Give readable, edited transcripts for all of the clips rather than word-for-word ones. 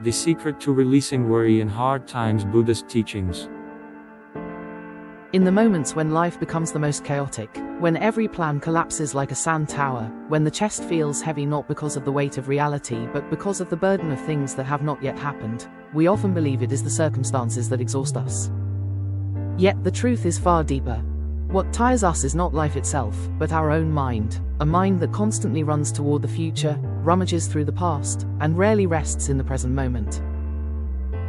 The secret to releasing worry in hard times. Buddhist teachings. In the moments when life becomes the most chaotic, when every plan collapses like a sand tower, when the chest feels heavy not because of the weight of reality but because of the burden of things that have not yet happened, we often believe it is the circumstances that exhaust us. Yet the truth is far deeper. What tires us is not life itself, but our own mind, a mind that constantly runs toward the future, rummages through the past, and rarely rests in the present moment.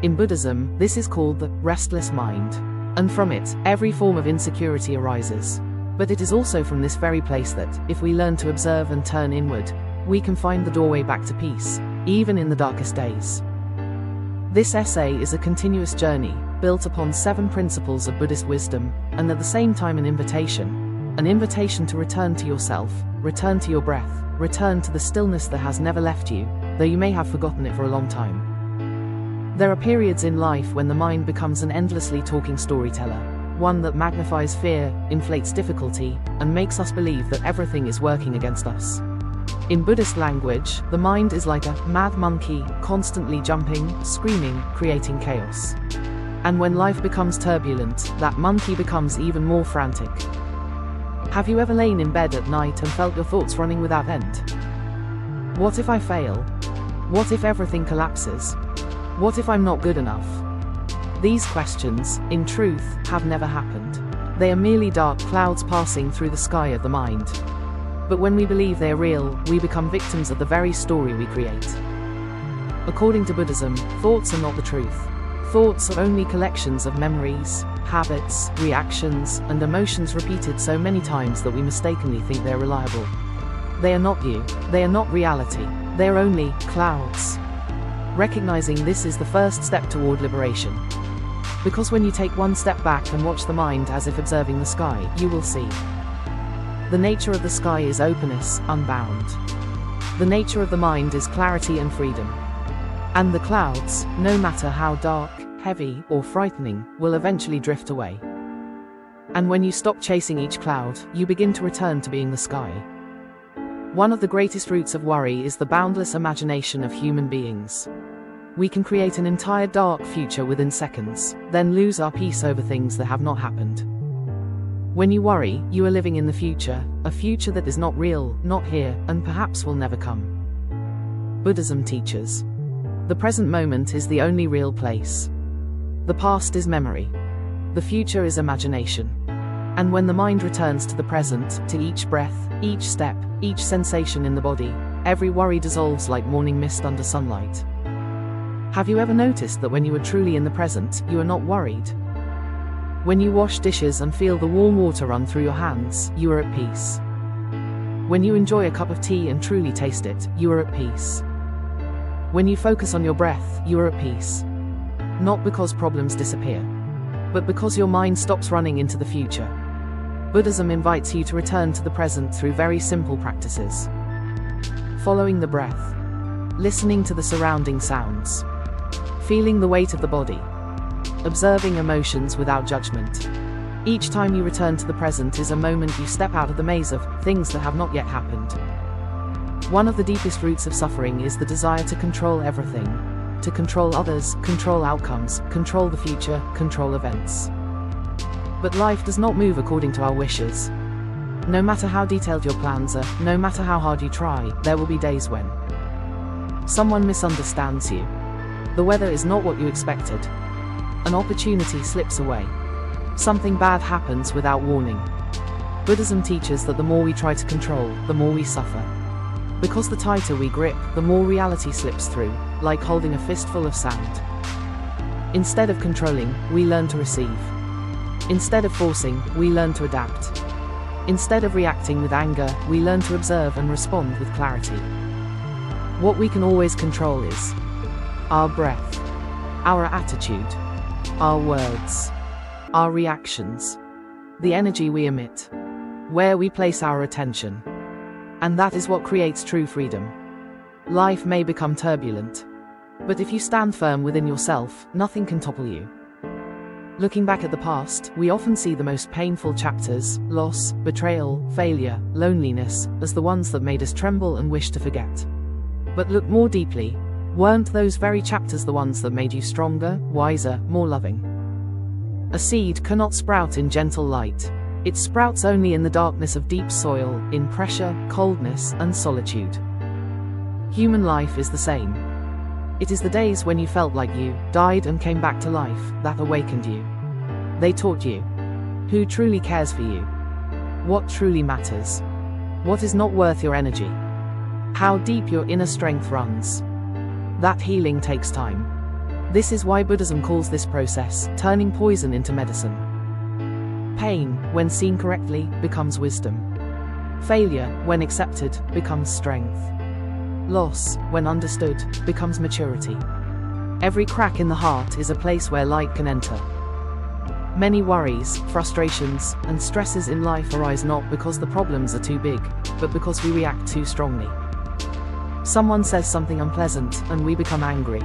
In Buddhism, this is called the restless mind, and from it, every form of insecurity arises. But it is also from this very place that, if we learn to observe and turn inward, we can find the doorway back to peace, even in the darkest days. This essay is a continuous journey, built upon 7 principles of Buddhist wisdom, and at the same time an invitation to return to yourself, return to your breath, return to the stillness that has never left you, though you may have forgotten it for a long time. There are periods in life when the mind becomes an endlessly talking storyteller, one that magnifies fear, inflates difficulty, and makes us believe that everything is working against us. In Buddhist language, the mind is like a mad monkey, constantly jumping, screaming, creating chaos. And when life becomes turbulent, that monkey becomes even more frantic. Have you ever lain in bed at night and felt your thoughts running without end? What if I fail? What if everything collapses? What if I'm not good enough? These questions, in truth, have never happened. They are merely dark clouds passing through the sky of the mind. But when we believe they are real, we become victims of the very story we create. According to Buddhism, thoughts are not the truth. Thoughts are only collections of memories, habits, reactions, and emotions repeated so many times that we mistakenly think they're reliable. They are not you. They are not reality. They are only clouds. Recognizing this is the first step toward liberation. Because when you take one step back and watch the mind as if observing the sky, you will see. The nature of the sky is openness, unbound. The nature of the mind is clarity and freedom. And the clouds, no matter how dark, heavy, or frightening, will eventually drift away. And when you stop chasing each cloud, you begin to return to being the sky. One of the greatest roots of worry is the boundless imagination of human beings. We can create an entire dark future within seconds, then lose our peace over things that have not happened. When you worry, you are living in the future, a future that is not real, not here, and perhaps will never come. Buddhism teaches. The present moment is the only real place. The past is memory. The future is imagination. And when the mind returns to the present, to each breath, each step, each sensation in the body, every worry dissolves like morning mist under sunlight. Have you ever noticed that when you are truly in the present, you are not worried? When you wash dishes and feel the warm water run through your hands, you are at peace. When you enjoy a cup of tea and truly taste it, you are at peace. When you focus on your breath, you are at peace. Not because problems disappear, but because your mind stops running into the future. Buddhism invites you to return to the present through very simple practices. Following the breath, listening to the surrounding sounds, feeling the weight of the body, observing emotions without judgment. Each time you return to the present is a moment you step out of the maze of things that have not yet happened. One of the deepest roots of suffering is the desire to control everything. To control others, control outcomes, control the future, control events. But life does not move according to our wishes. No matter how detailed your plans are, no matter how hard you try, there will be days when someone misunderstands you. The weather is not what you expected. An opportunity slips away. Something bad happens without warning. Buddhism teaches that the more we try to control, the more we suffer. Because the tighter we grip, the more reality slips through, like holding a fistful of sand. Instead of controlling, we learn to receive. Instead of forcing, we learn to adapt. Instead of reacting with anger, we learn to observe and respond with clarity. What we can always control is our breath, our attitude, our words, our reactions, the energy we emit, where we place our attention. And that is what creates true freedom. Life may become turbulent, but if you stand firm within yourself, nothing can topple you. Looking back at the past, we often see the most painful chapters, loss, betrayal, failure, loneliness, as the ones that made us tremble and wish to forget. But look more deeply. Weren't those very chapters the ones that made you stronger, wiser, more loving? A seed cannot sprout in gentle light. It sprouts only in the darkness of deep soil, in pressure, coldness, and solitude. Human life is the same. It is the days when you felt like you died and came back to life that awakened you. They taught you who truly cares for you, what truly matters, what is not worth your energy, how deep your inner strength runs. That healing takes time. This is why Buddhism calls this process turning poison into medicine. Pain, when seen correctly, becomes wisdom. Failure, when accepted, becomes strength. Loss, when understood, becomes maturity. Every crack in the heart is a place where light can enter. Many worries, frustrations, and stresses in life arise not because the problems are too big, but because we react too strongly. Someone says something unpleasant, and we become angry.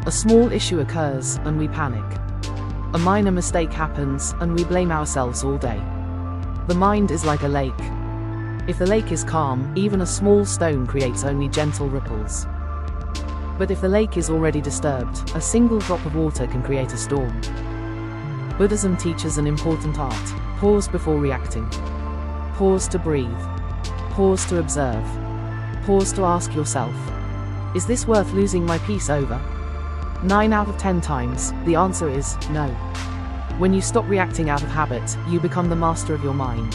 A small issue occurs, and we panic. A minor mistake happens, and we blame ourselves all day. The mind is like a lake. If the lake is calm, even a small stone creates only gentle ripples. But if the lake is already disturbed, a single drop of water can create a storm. Buddhism teaches an important art: pause before reacting. Pause to breathe. Pause to observe. Pause to ask yourself, is this worth losing my peace over? 9 out of 10 times, the answer is no. When you stop reacting out of habit, you become the master of your mind.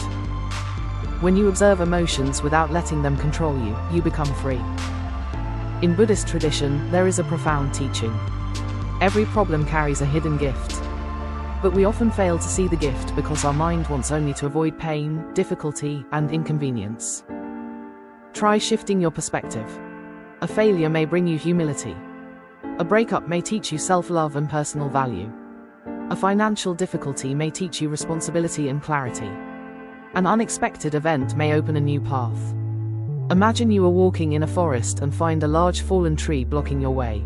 When you observe emotions without letting them control you, you become free. In Buddhist tradition, there is a profound teaching. Every problem carries a hidden gift. But we often fail to see the gift because our mind wants only to avoid pain, difficulty, and inconvenience. Try shifting your perspective. A failure may bring you humility. A breakup may teach you self-love and personal value. A financial difficulty may teach you responsibility and clarity. An unexpected event may open a new path. Imagine you are walking in a forest and find a large fallen tree blocking your way.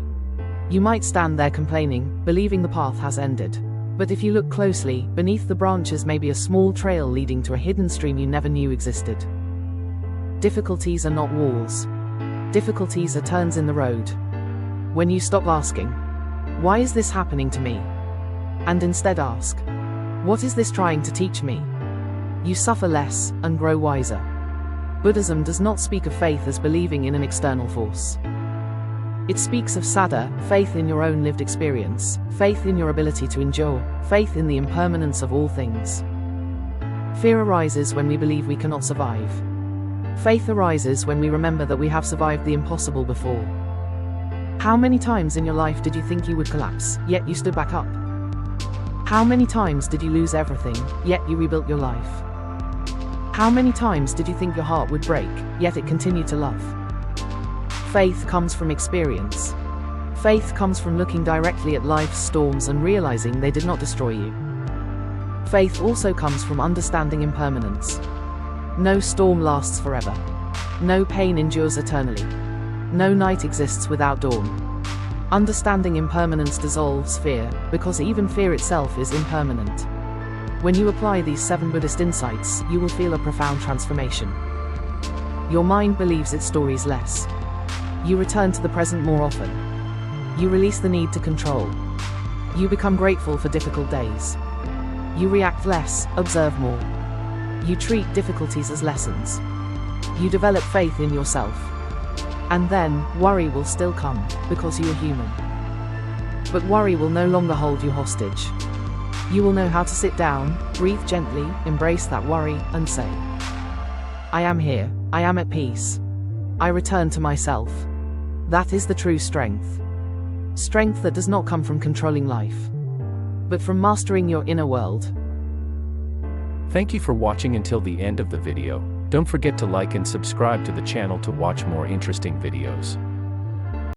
You might stand there complaining, believing the path has ended. But if you look closely, beneath the branches may be a small trail leading to a hidden stream you never knew existed. Difficulties are not walls. Difficulties are turns in the road. When you stop asking, why is this happening to me? And instead ask, what is this trying to teach me? You suffer less and grow wiser. Buddhism does not speak of faith as believing in an external force. It speaks of saddha, faith in your own lived experience, faith in your ability to endure, faith in the impermanence of all things. Fear arises when we believe we cannot survive. Faith arises when we remember that we have survived the impossible before. How many times in your life did you think you would collapse, yet you stood back up? How many times did you lose everything, yet you rebuilt your life? How many times did you think your heart would break, yet it continued to love? Faith comes from experience. Faith comes from looking directly at life's storms and realizing they did not destroy you. Faith also comes from understanding impermanence. No storm lasts forever. No pain endures eternally. No night exists without dawn. Understanding impermanence dissolves fear, because even fear itself is impermanent. When you apply these 7 Buddhist insights, you will feel a profound transformation. Your mind believes its stories less. You return to the present more often. You release the need to control. You become grateful for difficult days. You react less, observe more. You treat difficulties as lessons. You develop faith in yourself. And then, worry will still come, because you are human. But worry will no longer hold you hostage. You will know how to sit down, breathe gently, embrace that worry, and say, I am here, I am at peace. I return to myself. That is the true strength. Strength that does not come from controlling life, but from mastering your inner world. Thank you for watching until the end of the video. Don't forget to like and subscribe to the channel to watch more interesting videos.